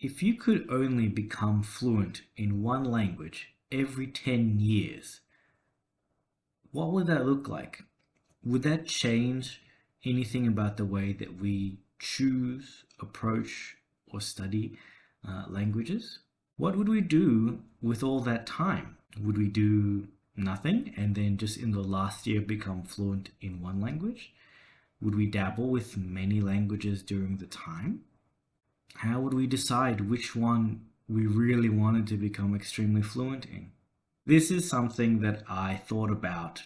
If you could only become fluent in one language every 10 years, what would that look like? Would that change anything about the way that we choose, approach, or study languages? What would we do with all that time? Would we do nothing and then just in the last year become fluent in one language? Would we dabble with many languages during the time? How would we decide which one we really wanted to become extremely fluent in? This is something that I thought about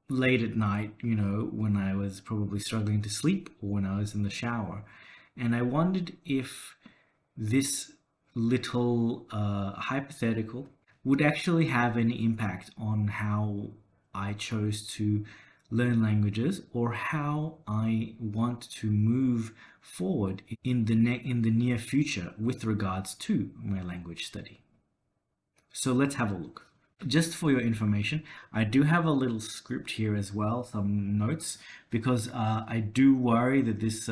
late at night, when I was probably struggling to sleep or when I was in the shower. And I wondered if this little hypothetical would actually have any impact on how I chose to learn languages or how I want to move forward in the near future with regards to my language study. So let's have a look. Just for your information, I do have a little script here as well, some notes, because I do worry that this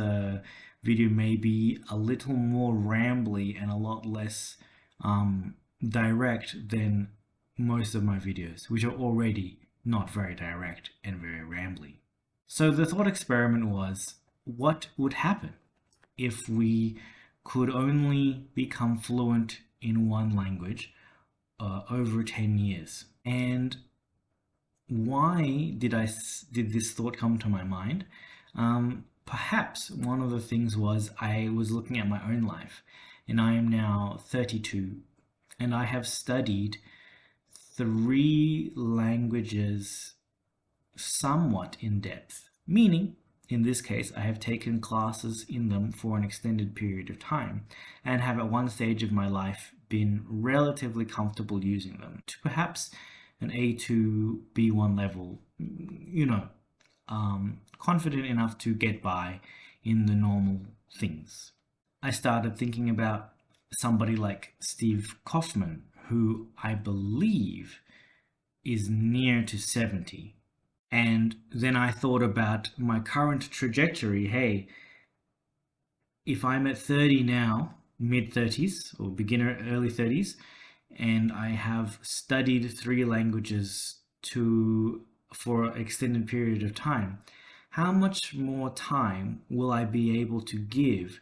video may be a little more rambly and a lot less direct than most of my videos, which are already not very direct and very rambly. So the thought experiment was, what would happen if we could only become fluent in one language over 10 years? And why did this thought come to my mind? Perhaps one of the things was I was looking at my own life, and I am now 32, and I have studied 3 languages somewhat in depth, meaning in this case I have taken classes in them for an extended period of time and have at one stage of my life been relatively comfortable using them to perhaps an A2, B1 level, confident enough to get by in the normal things. I started thinking about somebody like Steve Kaufman, who I believe is near to 70. And then I thought about my current trajectory. Hey, if I'm at 30 now, mid-30s or beginner early 30s, and I have studied 3 languages for an extended period of time, how much more time will I be able to give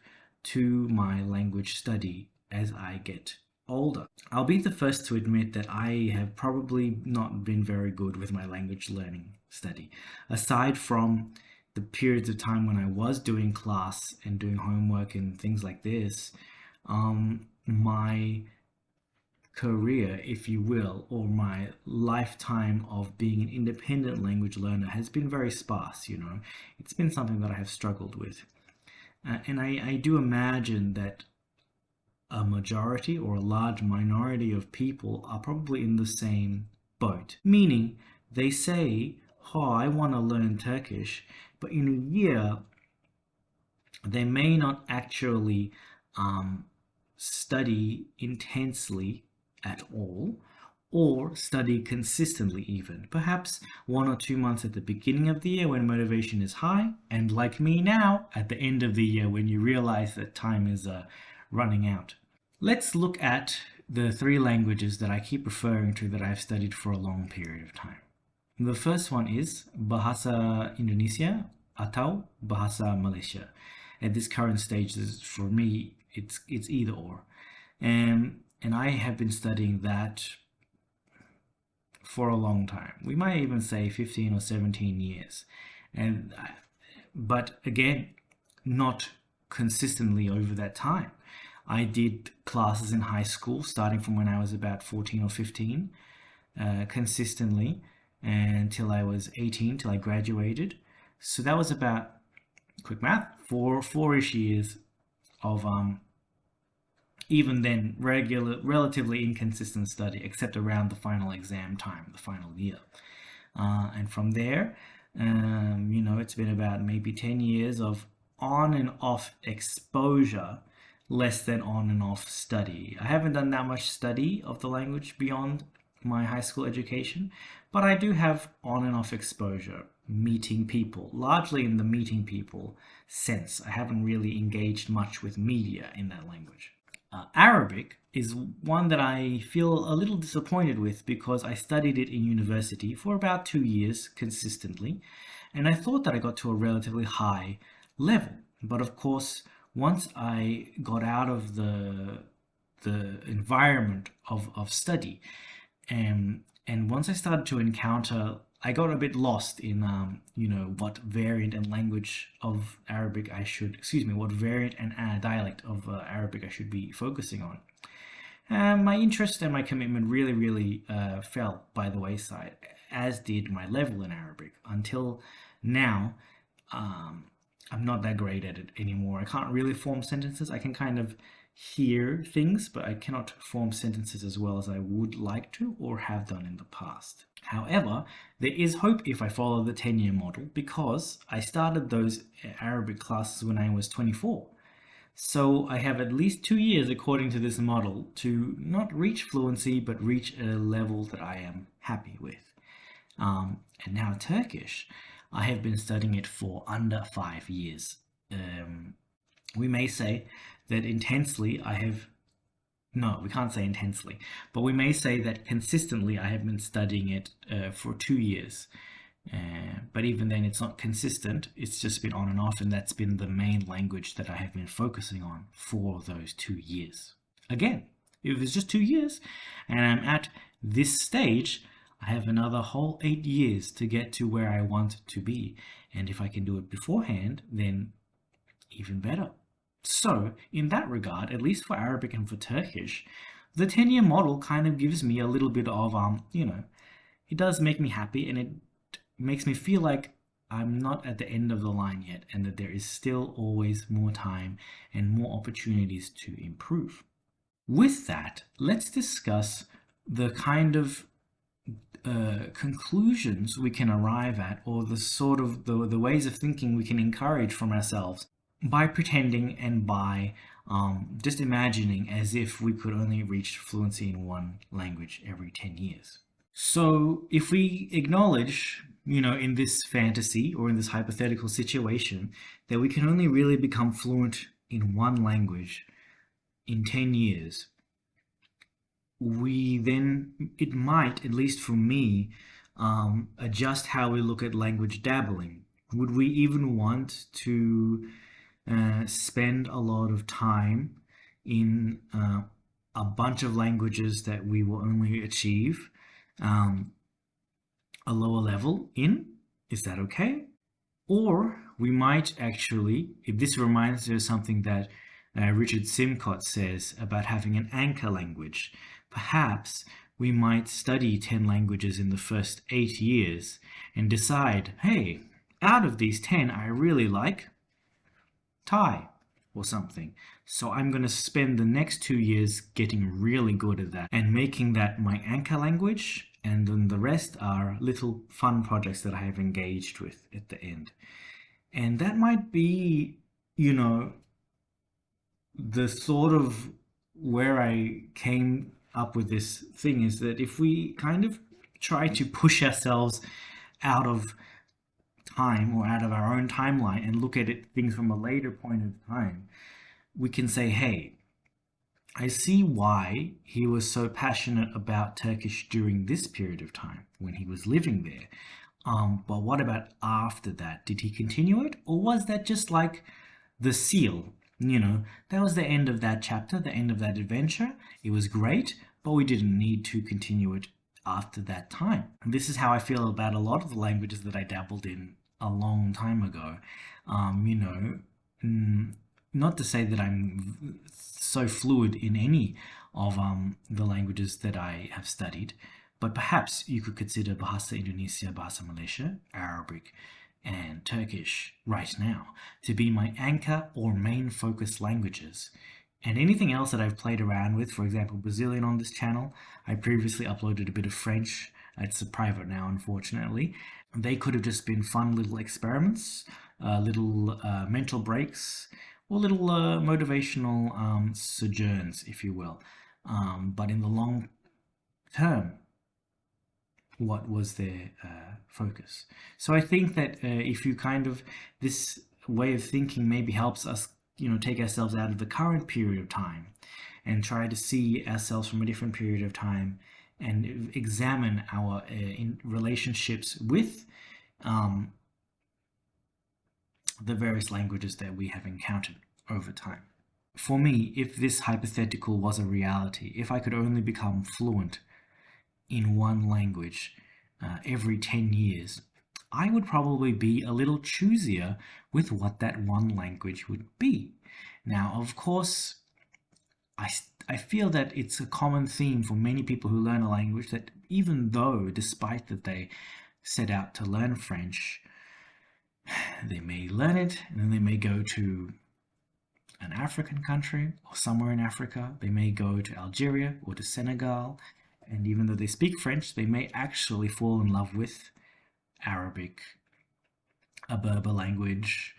to my language study as I get older? I'll be the first to admit that I have probably not been very good with my language learning study. Aside from the periods of time when I was doing class and doing homework and things like this, my career, if you will, or my lifetime of being an independent language learner has been very sparse. It's been something that I have struggled with. And I do imagine that a majority or a large minority of people are probably in the same boat. Meaning, they say, I want to learn Turkish, but in a year, they may not actually study intensely at all, or study consistently even. Perhaps 1 or 2 months at the beginning of the year when motivation is high, and like me now, at the end of the year when you realize that time is running out. Let's look at the 3 languages that I keep referring to that I've studied for a long period of time. The first one is Bahasa Indonesia atau Bahasa Malaysia. At this current stage, for me, it's either or. And I have been studying that for a long time. We might even say 15 or 17 years. But again, not consistently over that time. I did classes in high school, starting from when I was about 14 or 15, consistently until I was 18, till I graduated. So that was about, quick math, four-ish years of even then relatively inconsistent study, except around the final exam time, the final year. And from there, it's been about maybe 10 years of on and off exposure, less than on and off study. I haven't done that much study of the language beyond my high school education, but I do have on and off exposure, meeting people, largely in the meeting people sense. I haven't really engaged much with media in that language. Arabic is one that I feel a little disappointed with because I studied it in university for about 2 years consistently, and I thought that I got to a relatively high level. But of course, once I got out of the environment of study, and once I started to encounter, I got a bit lost in what variant and language of Arabic I should, excuse me, what variant and dialect of Arabic I should be focusing on. My interest and my commitment really fell by the wayside, as did my level in Arabic. Until now, I'm not that great at it anymore. I can't really form sentences. I can kind of hear things, but I cannot form sentences as well as I would like to or have done in the past. However, there is hope if I follow the 10-year model because I started those Arabic classes when I was 24. So I have at least 2 years, according to this model, to not reach fluency, but reach a level that I am happy with. And now Turkish, I have been studying it for under 5 years. We may say that intensely I have, no, we can't say intensely, but we may say that consistently I have been studying it for 2 years. But even then it's not consistent, it's just been on and off, and that's been the main language that I have been focusing on for those 2 years. Again, if it's just 2 years and I'm at this stage, I have another whole 8 years to get to where I want to be. And if I can do it beforehand, then even better. So, in that regard, at least for Arabic and for Turkish, the 10-year model kind of gives me a little bit of, it does make me happy, and it makes me feel like I'm not at the end of the line yet, and that there is still always more time and more opportunities to improve. With that, let's discuss the kind of conclusions we can arrive at, or the sort of the ways of thinking we can encourage from ourselves by pretending and by just imagining as if we could only reach fluency in one language every 10 years. So if we acknowledge, in this fantasy or in this hypothetical situation, that we can only really become fluent in one language in 10 years, it might, at least for me, adjust how we look at language dabbling. Would we even want to spend a lot of time in a bunch of languages that we will only achieve a lower level in? Is that okay? Or we might actually, if this reminds us of something that Richard Simcott says about having an anchor language, perhaps we might study 10 languages in the first 8 years and decide, hey, out of these 10, I really like Thai or something. So I'm going to spend the next 2 years getting really good at that and making that my anchor language, and then the rest are little fun projects that I have engaged with at the end. And that might be, the sort of where I came up with this thing, is that if we kind of try to push ourselves out of time or out of our own timeline and look at things from a later point of time, we can say, hey, I see why he was so passionate about Turkish during this period of time when he was living there. But what about after that? Did he continue it? Or was that just like the seal? That was the end of that chapter, the end of that adventure. It was great, but we didn't need to continue it after that time. And this is how I feel about a lot of the languages that I dabbled in a long time ago. Not to say that I'm so fluid in any of the languages that I have studied, but perhaps you could consider Bahasa Indonesia, Bahasa Malaysia, Arabic, and Turkish right now to be my anchor or main focus languages. And anything else that I've played around with, for example, Brazilian on this channel, I previously uploaded a bit of French. It's private now, unfortunately. They could have just been fun little experiments, little mental breaks, or little motivational sojourns, if you will. But in the long term, what was their focus? So I think that if you this way of thinking maybe helps us take ourselves out of the current period of time and try to see ourselves from a different period of time and examine our in relationships with the various languages that we have encountered over time. For me, if this hypothetical was a reality, if I could only become fluent in one language every 10 years, I would probably be a little choosier with what that one language would be. Now, of course, I feel that it's a common theme for many people who learn a language that even though, despite that they set out to learn French, they may learn it and then they may go to an African country or somewhere in Africa. They may go to Algeria or to Senegal, and even though they speak French, they may actually fall in love with Arabic, a Berber language,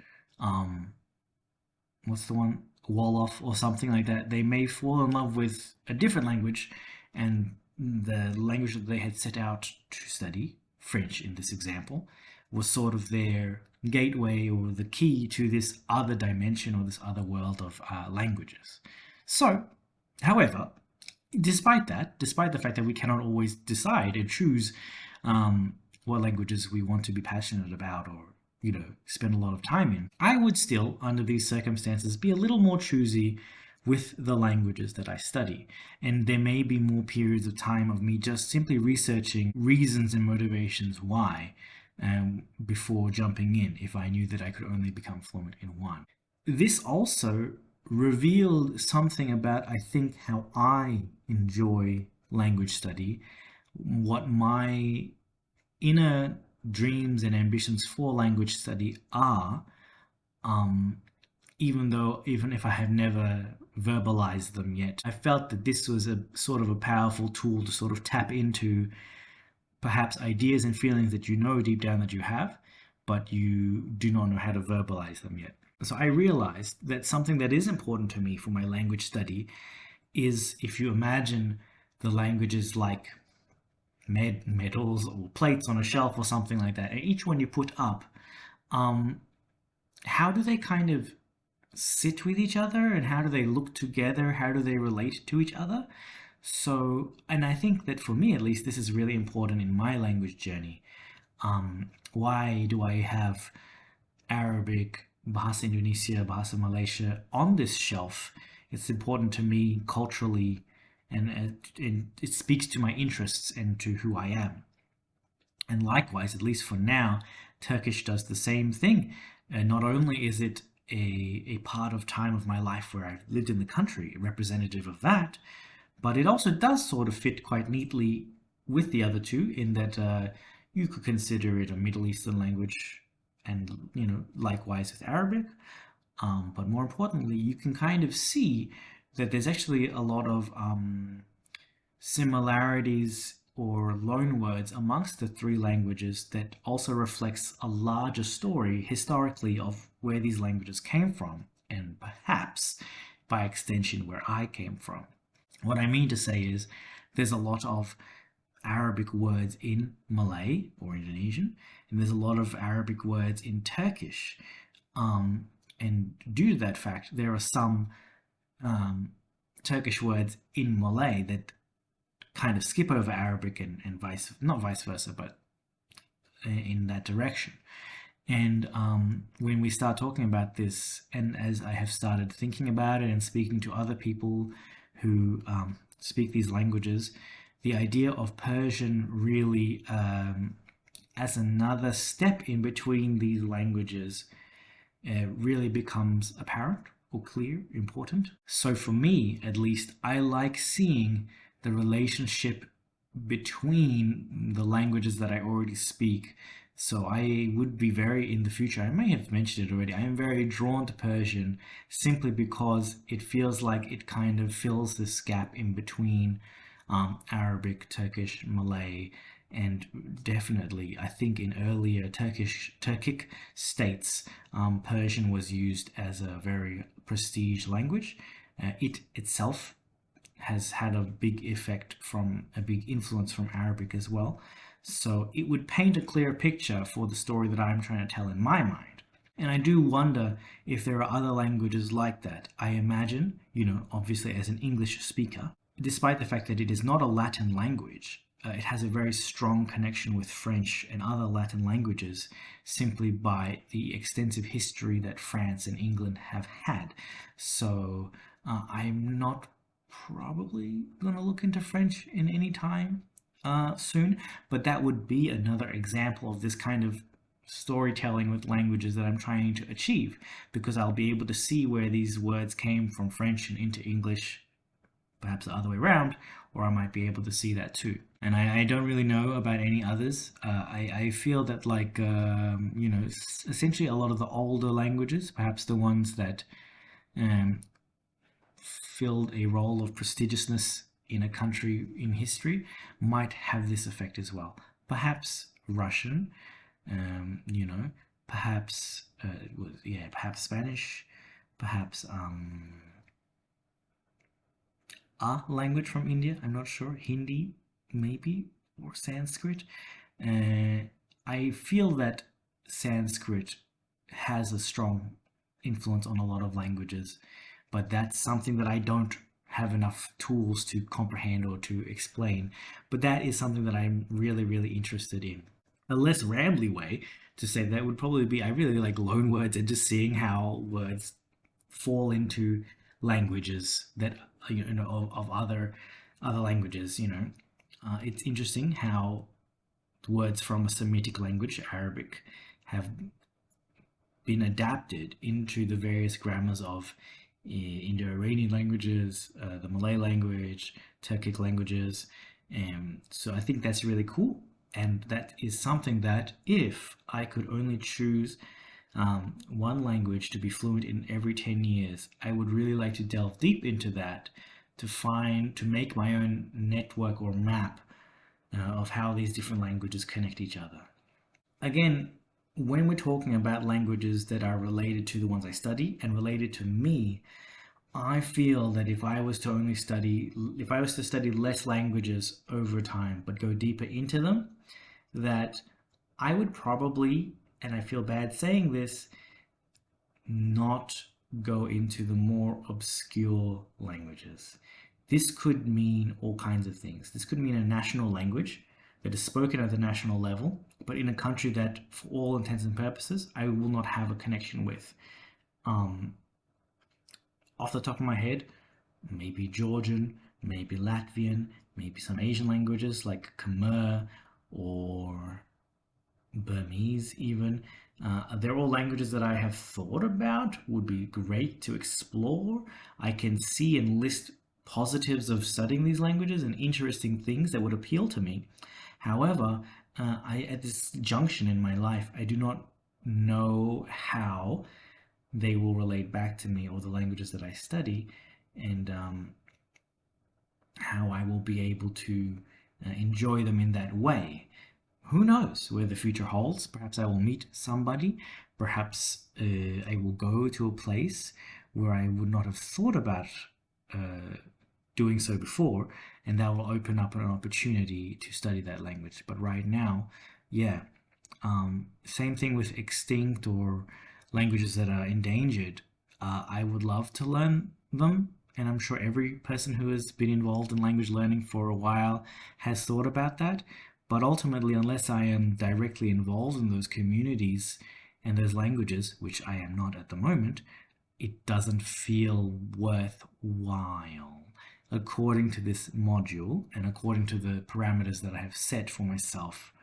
what's the one? Wolof or something like that. They may fall in love with a different language, and the language that they had set out to study, French in this example, was sort of their gateway or the key to this other dimension or this other world of languages. So, however, despite the fact that we cannot always decide and choose what languages we want to be passionate about or spend a lot of time in, I would still, under these circumstances, be a little more choosy with the languages that I study. And there may be more periods of time of me just simply researching reasons and motivations why before jumping in if I knew that I could only become fluent in one. This also revealed something about, I think, how I enjoy language study, what my inner dreams and ambitions for language study are, even if I have never verbalized them yet. I felt that this was a sort of a powerful tool to sort of tap into perhaps ideas and feelings that you know deep down that you have, but you do not know how to verbalize them yet. So I realized that something that is important to me for my language study is, if you imagine the languages like medals or plates on a shelf or something like that, and each one you put up, how do they kind of sit with each other, and how do they look together, how do they relate to each other? So, and I think that for me at least, this is really important in my language journey. Why do I have Arabic, Bahasa Indonesia, Bahasa Malaysia on this shelf? It's important to me culturally, and it speaks to my interests and to who I am. And likewise, at least for now, Turkish does the same thing. Not only is it a part of time of my life where I've lived in the country, representative of that, but it also does sort of fit quite neatly with the other two in that you could consider it a Middle Eastern language, and likewise with Arabic. But more importantly, you can kind of see that there's actually a lot of similarities or loanwords amongst the three languages that also reflects a larger story historically of where these languages came from, and perhaps by extension where I came from. What I mean to say is there's a lot of Arabic words in Malay or Indonesian, and there's a lot of Arabic words in Turkish. And due to that fact, there are some Turkish words in Malay that kind of skip over Arabic and not vice versa, but in that direction. And when we start talking about this, and as I have started thinking about it and speaking to other people who speak these languages, the idea of Persian really as another step in between these languages really becomes apparent or clear, important. So for me, at least, I like seeing the relationship between the languages that I already speak. So I would be very, in the future, I may have mentioned it already, I am very drawn to Persian simply because it feels like it kind of fills this gap in between Arabic, Turkish, Malay, and definitely, I think in earlier Turkic states, Persian was used as a very prestige language. It itself has had a big influence from Arabic as well. So it would paint a clear picture for the story that I'm trying to tell in my mind. And I do wonder if there are other languages like that. I imagine, obviously as an English speaker, despite the fact that it is not a Latin language, it has a very strong connection with French and other Latin languages simply by the extensive history that France and England have had. So I'm not probably going to look into French in any time soon, but that would be another example of this kind of storytelling with languages that I'm trying to achieve, because I'll be able to see where these words came from French and into English, perhaps the other way around, or I might be able to see that too. And I don't really know about any others. I feel that, like, essentially a lot of the older languages, perhaps the ones that um, filled a role of prestigiousness in a country in history, might have this effect as well. Perhaps Russian, you know, perhaps perhaps Spanish, perhaps a language from India. I'm not sure. Hindi, maybe, or Sanskrit. I feel that Sanskrit has a strong influence on a lot of languages, but that's something that I don't have enough tools to comprehend or to explain. But that is something that I'm really, really interested in. A less rambly way to say that would probably be, I really like loanwords and just seeing how words fall into languages that of other languages. It's interesting how words from a Semitic language, Arabic, have been adapted into the various grammars of Indo-Iranian languages, the Malay language, Turkic languages. So I think that's really cool. And that is something that, if I could only choose one language to be fluent in every 10 years, I would really like to delve deep into that to make my own network or map of how these different languages connect each other. Again, when we're talking about languages that are related to the ones I study and related to me, I feel that if I was to study less languages over time but go deeper into them, that I would probably, and I feel bad saying this, not go into the more obscure languages. This could mean all kinds of things. This could mean a national language that is spoken at the national level, but in a country that, for all intents and purposes, I will not have a connection with. Off the top of my head, maybe Georgian, maybe Latvian, maybe some Asian languages like Khmer or Burmese even. They're all languages that I have thought about would be great to explore. I can see and list positives of studying these languages and interesting things that would appeal to me. However, at this junction in my life, I do not know how they will relate back to me, or the languages that I study, and how I will be able to enjoy them in that way. Who knows where the future holds? Perhaps I will meet somebody. Perhaps I will go to a place where I would not have thought about doing so before, and that will open up an opportunity to study that language. But right now, same thing with extinct or languages that are endangered. I would love to learn them, and I'm sure every person who has been involved in language learning for a while has thought about that. But ultimately, unless I am directly involved in those communities and those languages, which I am not at the moment, it doesn't feel worthwhile, according to this module and according to the parameters that I have set for myself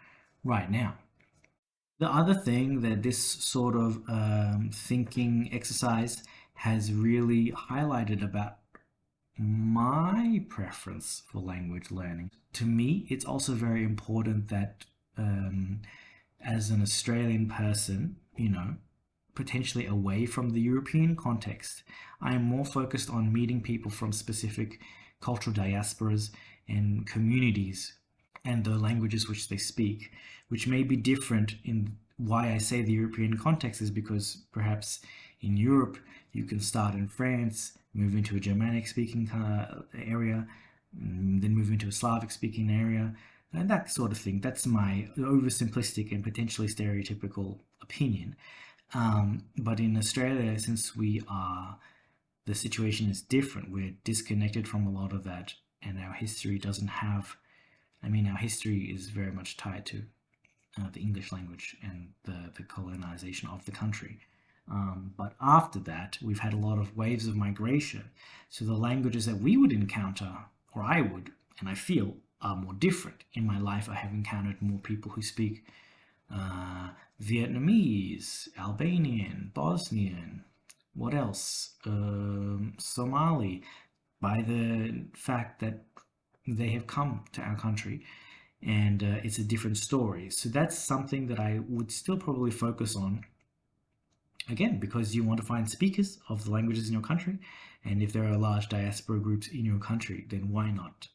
right now. The other thing that this sort of thinking exercise has really highlighted about my preference for language learning, to me, it's also very important that as an Australian person, potentially away from the European context, I am more focused on meeting people from specific cultural diasporas and communities and the languages which they speak, which may be different. In why I say the European context is because perhaps in Europe you can start in France, move into a Germanic speaking area, then move into a Slavic speaking area, and that sort of thing. That's my oversimplistic and potentially stereotypical opinion. But in Australia, since the situation is different, we're disconnected from a lot of that, and our history doesn't have, our history is very much tied to the English language and the colonization of the country. But after that, we've had a lot of waves of migration. So the languages that we would encounter, or I would, and I feel, are more different. In my life, I have encountered more people who speak Vietnamese, Albanian, Bosnian, what else? Somali, by the fact that they have come to our country, and it's a different story. So that's something that I would still probably focus on, again, because you want to find speakers of the languages in your country, and if there are large diaspora groups in your country, then why not?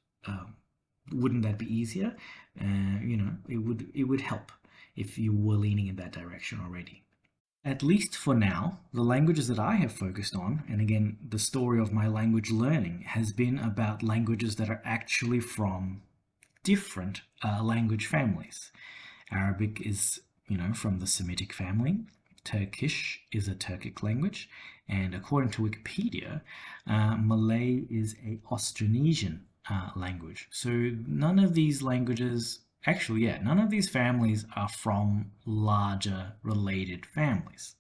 Wouldn't that be easier? It would help if you were leaning in that direction already. At least for now, the languages that I have focused on, and again, the story of my language learning has been about languages that are actually from different language families. Arabic is, from the Semitic family. Turkish is a Turkic language, and according to Wikipedia, Malay is a Austronesian language. So none of these languages, none of these families are from larger related families.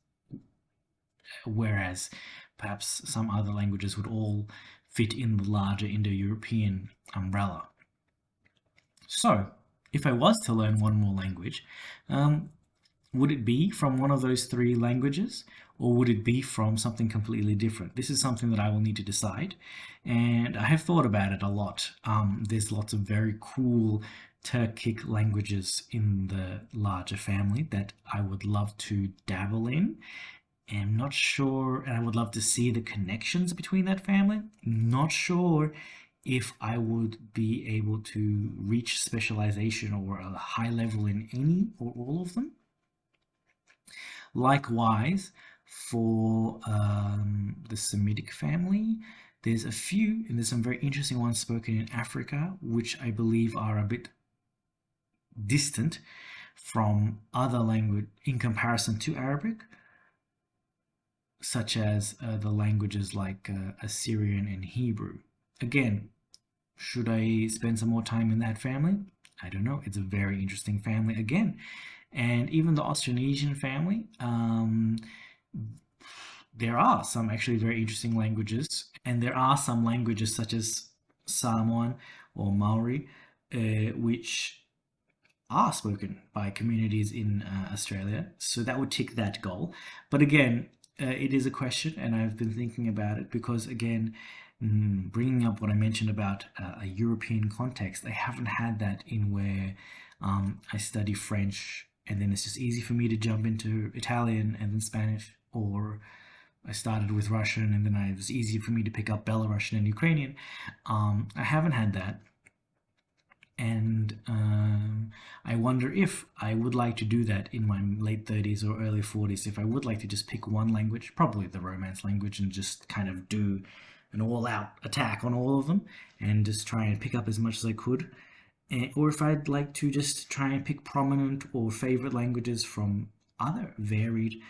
Whereas perhaps some other languages would all fit in the larger Indo-European umbrella. So, if I was to learn one more language, would it be from one of those three languages, or would it be from something completely different? This is something that I will need to decide, and I have thought about it a lot. There's lots of very cool Turkic languages in the larger family that I would love to dabble in. And I'm not sure, and I would love to see the connections between that family. Not sure if I would be able to reach specialization or a high level in any or all of them. Likewise, for the Semitic family, there's a few, and there's some very interesting ones spoken in Africa, which I believe are a bit distant from other language in comparison to Arabic, such as the languages like Assyrian and Hebrew. Again, should I spend some more time in that family? I don't know. It's a very interesting family again. And even the Austronesian family, there are some actually very interesting languages. And there are some languages such as Samoan or Maori, which are spoken by communities in Australia. So that would tick that goal. But again, it is a question, and I've been thinking about it because, again, bringing up what I mentioned about a European context, I haven't had that in where I study French and then it's just easy for me to jump into Italian and then Spanish, or I started with Russian and then it was easy for me to pick up Belarusian and Ukrainian. I haven't had that. And I wonder if I would like to do that in my late 30s or early 40s, if I would like to just pick one language, probably the Romance language, and just kind of do an all-out attack on all of them and just try and pick up as much as I could. Or if I'd like to just try and pick prominent or favorite languages from other varied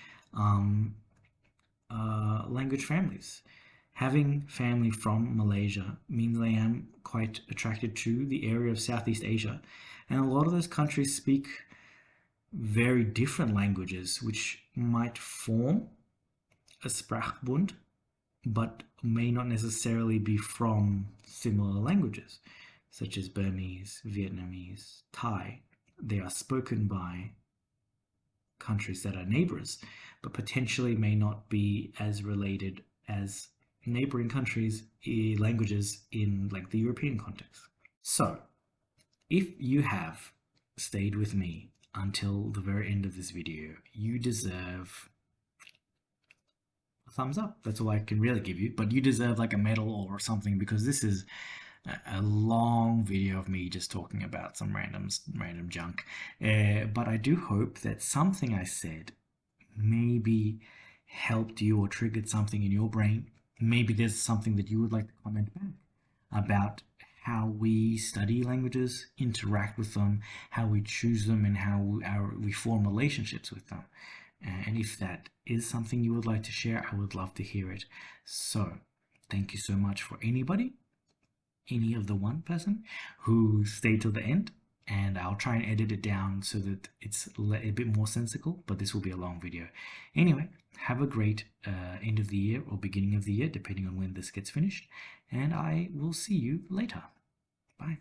language families. Having family from Malaysia means I am quite attracted to the area of Southeast Asia, and a lot of those countries speak very different languages which might form a Sprachbund but may not necessarily be from similar languages, such as Burmese, Vietnamese, Thai. They are spoken by countries that are neighbors, but potentially may not be as related as neighboring countries' languages in like the European context. So, if you have stayed with me until the very end of this video, you deserve a thumbs up. That's all I can really give you, but you deserve like a medal or something, because this is a long video of me just talking about some random junk. But I do hope that something I said maybe helped you or triggered something in your brain. Maybe there's something that you would like to comment back about how we study languages, interact with them, how we choose them, and how we form relationships with them. And if that is something you would like to share, I would love to hear it. So thank you so much for any of the one person who stayed till the end. And I'll try and edit it down so that it's a bit more sensical, but this will be a long video. Anyway, have a great end of the year or beginning of the year, depending on when this gets finished. And I will see you later. Bye.